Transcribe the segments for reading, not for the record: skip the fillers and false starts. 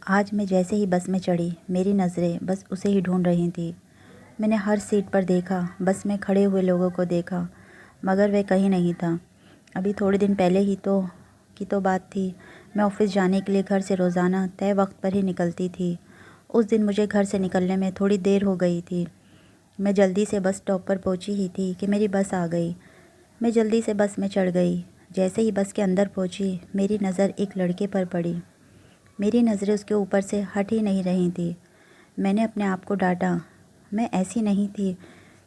آج میں جیسے ہی بس میں چڑھی میری نظریں بس اسے ہی ڈھونڈ رہی تھیں۔ میں نے ہر سیٹ پر دیکھا، بس میں کھڑے ہوئے لوگوں کو دیکھا، مگر وہ کہیں نہیں تھا۔ ابھی تھوڑے دن پہلے ہی تو بات تھی، میں آفس جانے کے لیے گھر سے روزانہ طے وقت پر ہی نکلتی تھی۔ اس دن مجھے گھر سے نکلنے میں تھوڑی دیر ہو گئی تھی۔ میں جلدی سے بس اسٹاپ پر پہنچی ہی تھی کہ میری بس آ گئی۔ میں جلدی سے بس میں چڑھ گئی۔ جیسے ہی بس کے اندر پہنچی میری نظر ایک لڑکے پر پڑی۔ میری نظریں اس کے اوپر سے ہٹ ہی نہیں رہی تھی۔ میں نے اپنے آپ کو ڈانٹا، میں ایسی نہیں تھی،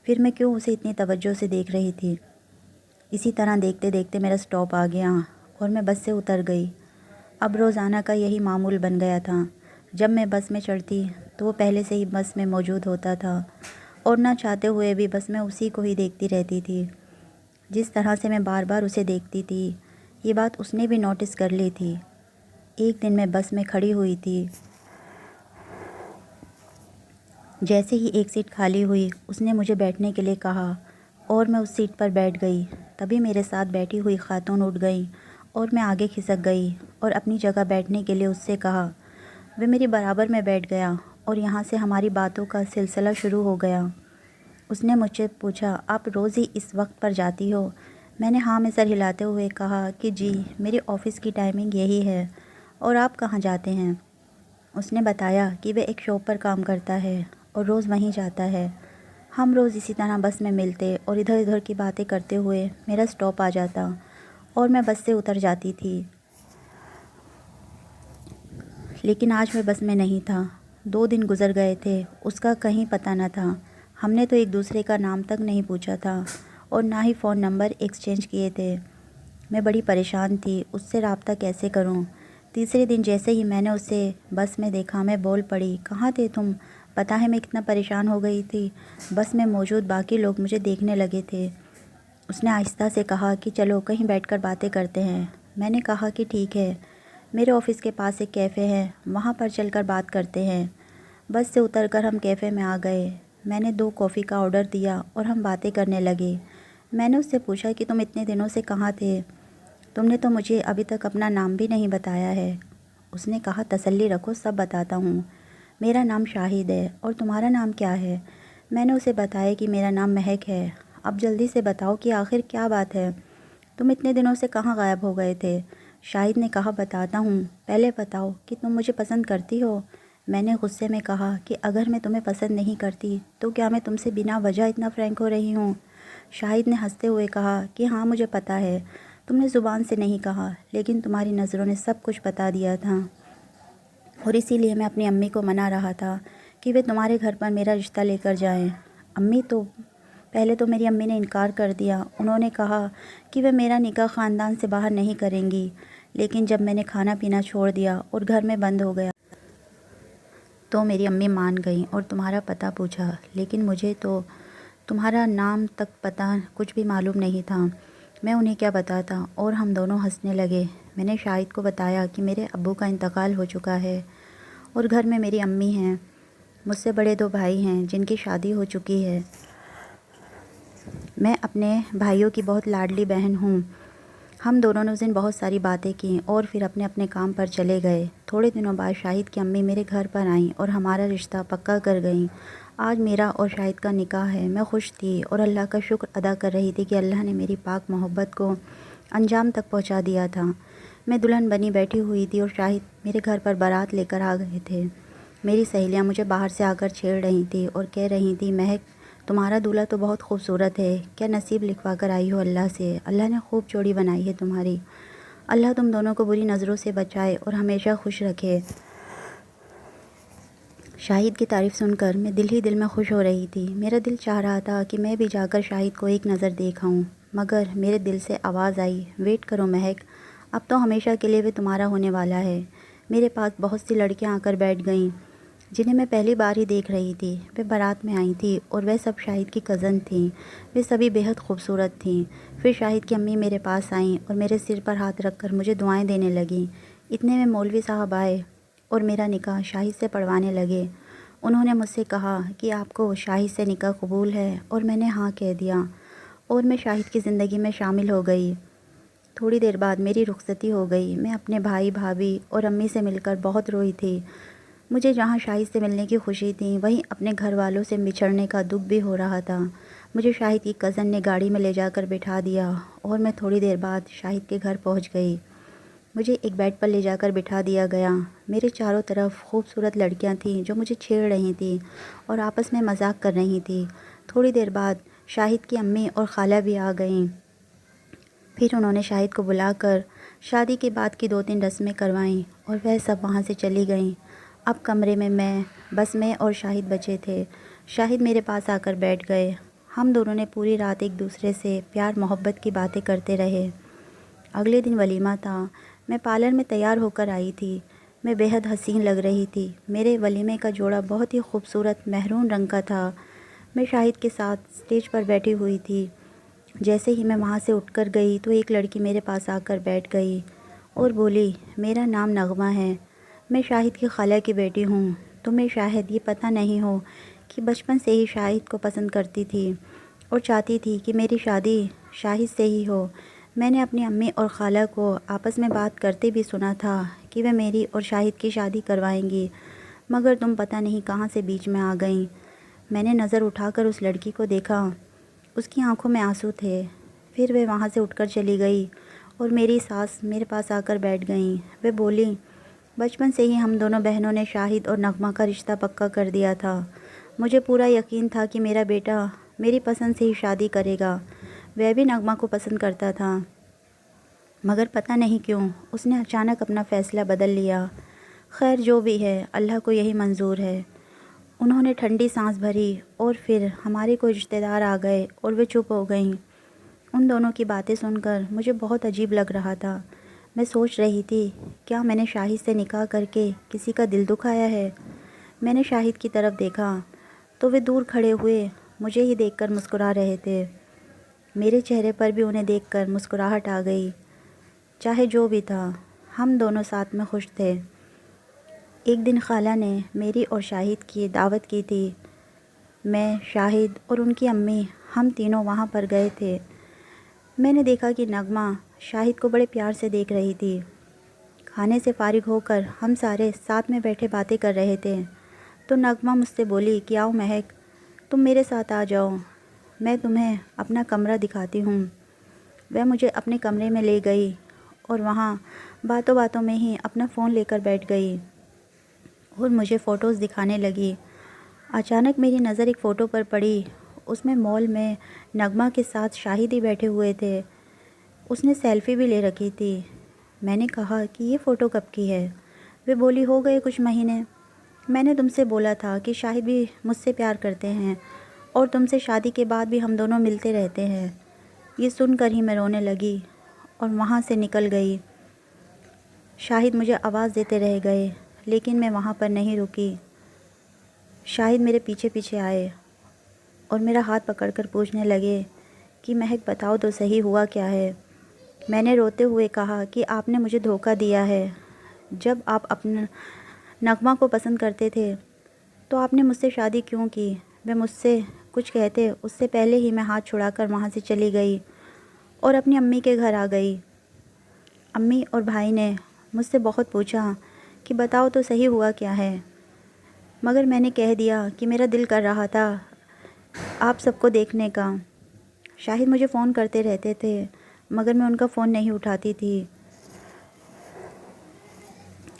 پھر میں کیوں اسے اتنی توجہ سے دیکھ رہی تھی۔ اسی طرح دیکھتے دیکھتے میرا اسٹاپ آ گیا اور میں بس سے اتر گئی۔ اب روزانہ کا یہی معمول بن گیا تھا۔ جب میں بس میں چڑھتی تو وہ پہلے سے ہی بس میں موجود ہوتا تھا اور نہ چاہتے ہوئے بھی بس میں اسی کو ہی دیکھتی رہتی تھی۔ جس طرح سے میں بار بار اسے دیکھتی تھی، یہ بات اس نے بھی نوٹس کر لی تھی۔ ایک دن میں بس میں کھڑی ہوئی تھی، جیسے ہی ایک سیٹ خالی ہوئی اس نے مجھے بیٹھنے کے لیے کہا اور میں اس سیٹ پر بیٹھ گئی۔ تبھی میرے ساتھ بیٹھی ہوئی خاتون اٹھ گئی اور میں آگے کھسک گئی اور اپنی جگہ بیٹھنے کے لیے اس سے کہا۔ وہ میری برابر میں بیٹھ گیا اور یہاں سے ہماری باتوں کا سلسلہ شروع ہو گیا۔ اس نے مجھ سے پوچھا، آپ روز ہی اس وقت پر جاتی ہو؟ میں نے ہاں میں سر ہلاتے ہوئے کہا کہ جی، میری آفس کی ٹائمنگ یہی ہے۔ اور آپ کہاں جاتے ہیں؟ اس نے بتایا کہ وہ ایک شاپ پر کام کرتا ہے اور روز وہیں جاتا ہے۔ ہم روز اسی طرح بس میں ملتے اور ادھر ادھر کی باتیں کرتے ہوئے میرا اسٹاپ آ جاتا اور میں بس سے اتر جاتی تھی۔ لیکن آج میں بس میں نہیں تھا۔ 2 دن گزر گئے تھے، اس کا کہیں پتہ نہ تھا۔ ہم نے تو ایک دوسرے کا نام تک نہیں پوچھا تھا اور نہ ہی فون نمبر ایکسچینج کیے تھے۔ میں بڑی پریشان تھی، اس سے رابطہ کیسے کروں۔ تیسرے دن جیسے ہی میں نے اسے بس میں دیکھا میں بول پڑی، کہاں تھے تم؟ پتہ ہے میں کتنا پریشان ہو گئی تھی۔ بس میں موجود باقی لوگ مجھے دیکھنے لگے تھے۔ اس نے آہستہ سے کہا کہ چلو کہیں بیٹھ کر باتیں کرتے ہیں۔ میں نے کہا کہ ٹھیک ہے، میرے آفس کے پاس ایک کیفے ہے، وہاں پر چل کر بات کرتے ہیں۔ بس سے اتر کر ہم کیفے میں آ گئے۔ میں نے 2 کافی کا آرڈر دیا اور ہم باتیں کرنے لگے۔ میں نے اس سے پوچھا کہ تم اتنے دنوں سے کہاں تھے؟ تم نے تو مجھے ابھی تک اپنا نام بھی نہیں بتایا ہے۔ اس نے کہا، تسلی رکھو، سب بتاتا ہوں۔ میرا نام شاہد ہے اور تمہارا نام کیا ہے؟ میں نے اسے بتایا کہ میرا نام مہک ہے۔ اب جلدی سے بتاؤ کہ آخر کیا بات ہے؟ تم اتنے دنوں سے کہاں غائب ہو گئے تھے؟ شاہد نے کہا، بتاتا ہوں، پہلے بتاؤ کہ تم مجھے پسند کرتی ہو؟ میں نے غصے میں کہا کہ اگر میں تمہیں پسند نہیں کرتی تو کیا میں تم سے بنا وجہ اتنا فرینک ہو رہی ہوں؟ شاہد نے ہنستے ہوئے کہا کہ ہاں مجھے پتہ ہے، تم نے زبان سے نہیں کہا، لیکن تمہاری نظروں نے سب کچھ بتا دیا تھا، اور اسی لیے میں اپنی امی کو منا رہا تھا کہ وہ تمہارے گھر پر میرا رشتہ لے کر جائیں۔ پہلے تو میری امی نے انکار کر دیا۔ انہوں نے کہا کہ وہ میرا نکاح خاندان سے باہر نہیں کریں گی، لیکن جب میں نے کھانا پینا چھوڑ دیا اور گھر میں بند ہو گیا تو میری امی مان گئیں اور تمہارا پتہ پوچھا، لیکن مجھے تو تمہارا نام تک پتہ کچھ بھی معلوم نہیں تھا۔ میں انہیں کیا بتاتا، اور ہم دونوں ہنسنے لگے۔ میں نے شاہد کو بتایا کہ میرے ابو کا انتقال ہو چکا ہے اور گھر میں میری امی ہیں، مجھ سے بڑے 2 بھائی ہیں جن کی شادی ہو چکی ہے۔ میں اپنے بھائیوں کی بہت لاڈلی بہن ہوں۔ ہم دونوں نے اس دن بہت ساری باتیں کیں اور پھر اپنے اپنے کام پر چلے گئے۔ تھوڑے دنوں بعد شاہد کی امی میرے گھر پر آئیں اور ہمارا رشتہ پکا کر گئیں۔ آج میرا اور شاہد کا نکاح ہے۔ میں خوش تھی اور اللہ کا شکر ادا کر رہی تھی کہ اللہ نے میری پاک محبت کو انجام تک پہنچا دیا تھا۔ میں دلہن بنی بیٹھی ہوئی تھی اور شاہد میرے گھر پر بارات لے کر آ گئے تھے۔ میری سہیلیاں مجھے باہر سے آ کر چھیڑ رہی تھیں اور کہہ رہی تھیں، مہک، تمہارا دولہا تو بہت خوبصورت ہے، کیا نصیب لکھوا کر آئی ہو اللہ سے، اللہ نے خوب جوڑی بنائی ہے تمہاری، اللہ تم دونوں کو بری نظروں سے بچائے اور ہمیشہ خوش رکھے۔ شاہد کی تعریف سن کر میں دل ہی دل میں خوش ہو رہی تھی۔ میرا دل چاہ رہا تھا کہ میں بھی جا کر شاہد کو ایک نظر دیکھ آؤں، مگر میرے دل سے آواز آئی، ویٹ کرو مہک، اب تو ہمیشہ کے لیے وہ تمہارا ہونے والا ہے۔ میرے پاس بہت سی لڑکیاں آ کر بیٹھ گئیں جنہیں میں پہلی بار ہی دیکھ رہی تھی۔ وہ بارات میں آئی تھیں اور وہ سب شاہد کی کزن تھیں۔ وہ سبھی بہت خوبصورت تھیں۔ پھر شاہد کی امی میرے پاس آئیں اور میرے سر پر ہاتھ رکھ کر مجھے دعائیں دینے لگیں۔ اتنے میں مولوی صاحب آئے اور میرا نکاح شاہد سے پڑھوانے لگے۔ انہوں نے مجھ سے کہا کہ آپ کو شاہد سے نکاح قبول ہے، اور میں نے ہاں کہہ دیا اور میں شاہد کی زندگی میں شامل ہو گئی۔ تھوڑی دیر بعد میری رخصتی ہو گئی۔ میں اپنے بھائی بھابھی اور امی سے مل کر بہت روئی تھی۔ مجھے جہاں شاہد سے ملنے کی خوشی تھی وہیں اپنے گھر والوں سے بچھڑنے کا دکھ بھی ہو رہا تھا۔ مجھے شاہد کی کزن نے گاڑی میں لے جا کر بٹھا دیا اور میں تھوڑی دیر بعد شاہد کے گھر پہنچ گئی۔ مجھے ایک بیڈ پر لے جا کر بٹھا دیا گیا۔ میرے چاروں طرف خوبصورت لڑکیاں تھیں جو مجھے چھیڑ رہی تھیں اور آپس میں مذاق کر رہی تھیں۔ تھوڑی دیر بعد شاہد کی امی اور خالہ بھی آ گئیں۔ پھر انہوں نے شاہد کو بلا کر شادی کے بعد کی 2-3 رسمیں کروائیں اور وہ سب وہاں سے چلی گئیں۔ اب کمرے میں بس میں اور شاہد بچے تھے۔ شاہد میرے پاس آ کر بیٹھ گئے۔ ہم دونوں نے پوری رات ایک دوسرے سے پیار محبت کی باتیں کرتے رہے۔ اگلے دن ولیمہ تھا۔ میں پارلر میں تیار ہو کر آئی تھی۔ میں بے حد حسین لگ رہی تھی۔ میرے ولیمے کا جوڑا بہت ہی خوبصورت مہرون رنگ کا تھا۔ میں شاہد کے ساتھ اسٹیج پر بیٹھی ہوئی تھی۔ جیسے ہی میں وہاں سے اٹھ کر گئی تو ایک لڑکی میرے پاس آ کر بیٹھ گئی اور بولی، میرا نام نغمہ ہے، میں شاہد کی خالہ کی بیٹی ہوں۔ تمہیں شاید یہ پتہ نہیں ہو کہ بچپن سے ہی شاہد کو پسند کرتی تھی اور چاہتی تھی کہ میری شادی شاہد سے ہی ہو۔ میں نے اپنی امی اور خالہ کو آپس میں بات کرتے بھی سنا تھا کہ وہ میری اور شاہد کی شادی کروائیں گی، مگر تم پتہ نہیں کہاں سے بیچ میں آ گئیں۔ میں نے نظر اٹھا کر اس لڑکی کو دیکھا۔ اس کی آنکھوں میں آنسو تھے۔ پھر وہ وہاں سے اٹھ کر چلی گئی اور میری ساس میرے پاس آ کر بیٹھ گئیں۔ وہ بولی، بچپن سے ہی ہم دونوں بہنوں نے شاہد اور نغمہ کا رشتہ پکا کر دیا تھا۔ مجھے پورا یقین تھا کہ میرا بیٹا میری پسند سے ہی شادی کرے گا۔ وہ بھی نغمہ کو پسند کرتا تھا، مگر پتہ نہیں کیوں اس نے اچانک اپنا فیصلہ بدل لیا۔ خیر جو بھی ہے، اللہ کو یہی منظور ہے۔ انہوں نے ٹھنڈی سانس بھری اور پھر ہمارے کوئی رشتہ دار آ گئے اور وہ چپ ہو گئیں۔ ان دونوں کی باتیں سن کر مجھے بہت عجیب لگ رہا تھا۔ میں سوچ رہی تھی، کیا میں نے شاہد سے نکاح کر کے کسی کا دل دکھایا ہے؟ میں نے شاہد کی طرف دیکھا تو وہ دور کھڑے ہوئے مجھے ہی دیکھ کر مسکرا رہے تھے۔ میرے چہرے پر بھی انہیں دیکھ کر مسکراہٹ آ گئی۔ چاہے جو بھی تھا، ہم دونوں ساتھ میں خوش تھے۔ ایک دن خالہ نے میری اور شاہد کی دعوت کی تھی۔ میں، شاہد اور ان کی امی ہم تینوں وہاں پر گئے تھے۔ میں نے دیکھا کہ نغمہ شاہد کو بڑے پیار سے دیکھ رہی تھی۔ کھانے سے فارغ ہو کر ہم سارے ساتھ میں بیٹھے باتیں کر رہے تھے تو نغمہ مجھ سے بولی کہ آؤ مہک، تم میرے ساتھ آ جاؤ، میں تمہیں اپنا کمرہ دکھاتی ہوں۔ وہ مجھے اپنے کمرے میں لے گئی اور وہاں باتوں باتوں میں ہی اپنا فون لے کر بیٹھ گئی اور مجھے فوٹوز دکھانے لگی۔ اچانک میری نظر ایک فوٹو پر پڑی۔ اس میں مال میں نغمہ کے ساتھ شاہد ہی بیٹھے ہوئے تھے۔ اس نے سیلفی بھی لے رکھی تھی۔ میں نے کہا کہ یہ فوٹو کب کی ہے؟ وہ بولی، ہو گئے کچھ مہینے۔ میں نے تم سے بولا تھا کہ شاہد بھی مجھ سے پیار کرتے ہیں اور تم سے شادی کے بعد بھی ہم دونوں ملتے رہتے ہیں۔ یہ سن کر ہی میں رونے لگی اور وہاں سے نکل گئی۔ شاہد مجھے آواز دیتے رہ گئے لیکن میں وہاں پر نہیں رکی۔ شاہد میرے پیچھے پیچھے آئے اور میرا ہاتھ پکڑ کر پوچھنے لگے کہ مہک بتاؤ تو صحیح ہوا کیا ہے؟ میں نے روتے ہوئے کہا کہ آپ نے مجھے دھوکہ دیا ہے۔ جب آپ اپنا نغمہ کو پسند کرتے تھے تو آپ نے مجھ سے شادی کیوں کی؟ وہ مجھ سے کچھ کہتے اس سے پہلے ہی میں ہاتھ چھڑا کر وہاں سے چلی گئی اور اپنی امی کے گھر آ گئی۔ امی اور بھائی نے مجھ سے بہت پوچھا کہ بتاؤ تو صحیح ہوا کیا ہے، مگر میں نے کہہ دیا کہ میرا دل کر رہا تھا آپ سب کو دیکھنے کا۔ شاہد مجھے فون کرتے رہتے تھے مگر میں ان کا فون نہیں اٹھاتی تھی۔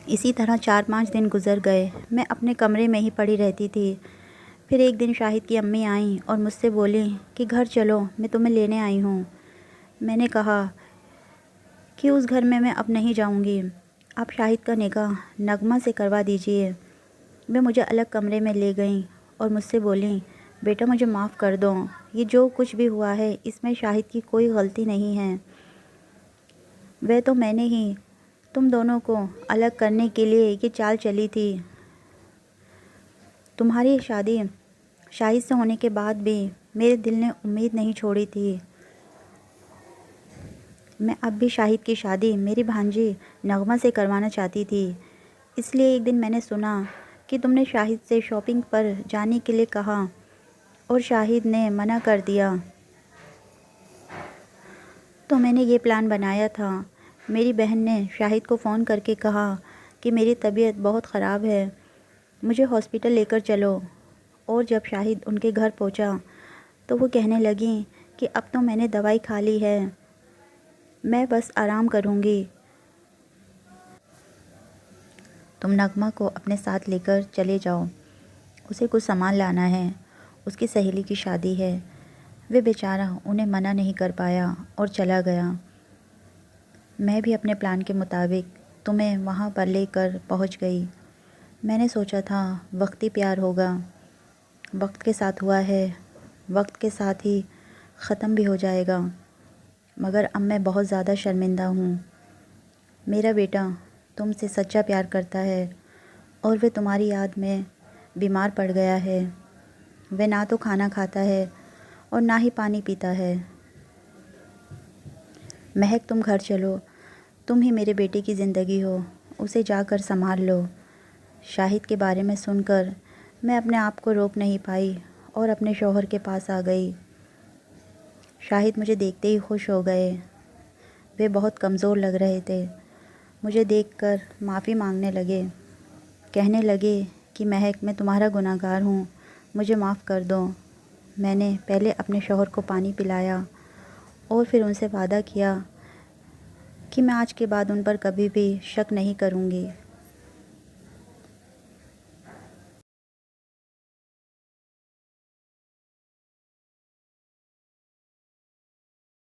اسی طرح 4-5 دن گزر گئے۔ میں اپنے کمرے میں ہی پڑی رہتی تھی۔ پھر ایک دن شاہد کی امی آئیں اور مجھ سے بولیں کہ گھر چلو، میں تمہیں لینے آئی ہوں۔ میں نے کہا کہ اس گھر میں اب نہیں جاؤں گی، آپ شاہد کا نکاح نغمہ سے کروا دیجئے۔ وہ مجھے الگ کمرے میں لے گئیں اور مجھ سے بولیں، بیٹا مجھے معاف کر دو، یہ جو کچھ بھی ہوا ہے اس میں شاہد کی کوئی غلطی نہیں ہے۔ وہ تو میں نے ہی تم دونوں کو الگ کرنے کے لیے یہ چال چلی تھی۔ تمہاری شادی شاہد سے ہونے کے بعد بھی میرے دل نے امید نہیں چھوڑی تھی۔ میں اب بھی شاہد کی شادی میری بھانجی نغمہ سے کروانا چاہتی تھی۔ اس لیے ایک دن میں نے سنا کہ تم نے شاہد سے شاپنگ پر جانے کے لیے کہا اور شاہد نے منع کر دیا۔ تو میں نے یہ پلان بنایا تھا۔ میری بہن نے شاہد کو فون کر کے کہا کہ میری طبیعت بہت خراب ہے، مجھے ہاسپٹل لے کر چلو۔ اور جب شاہد ان کے گھر پہنچا تو وہ کہنے لگیں کہ اب تو میں نے دوائی کھا لی ہے، میں بس آرام کروں گی۔ تم نغمہ کو اپنے ساتھ لے کر چلے جاؤ، اسے کچھ سامان لانا ہے، اس کی سہیلی کی شادی ہے۔ وہ بیچارہ انہیں منع نہیں کر پایا اور چلا گیا۔ میں بھی اپنے پلان کے مطابق تمہیں وہاں پر لے کر پہنچ گئی۔ میں نے سوچا تھا وقتی پیار ہوگا، وقت کے ساتھ ہوا ہے، وقت کے ساتھ ہی ختم بھی ہو جائے گا، مگر اب میں بہت زیادہ شرمندہ ہوں۔ میرا بیٹا تم سے سچا پیار کرتا ہے اور وہ تمہاری یاد میں بیمار پڑ گیا ہے۔ وہ نہ تو کھانا کھاتا ہے اور نہ ہی پانی پیتا ہے۔ مہک تم گھر چلو، تم ہی میرے بیٹے کی زندگی ہو، اسے جا کر سنبھال لو۔ شاہد کے بارے میں سن کر میں اپنے آپ کو روک نہیں پائی اور اپنے شوہر کے پاس آ گئی۔ شاہد مجھے دیکھتے ہی خوش ہو گئے۔ وہ بہت کمزور لگ رہے تھے۔ مجھے دیکھ کر معافی مانگنے لگے، کہنے لگے کہ مہک میں تمہارا گناہ گار ہوں، مجھے معاف کر دو۔ میں نے پہلے اپنے شوہر کو پانی پلایا اور پھر ان سے وعدہ کیا کہ میں آج کے بعد ان پر کبھی بھی شک نہیں کروں گی۔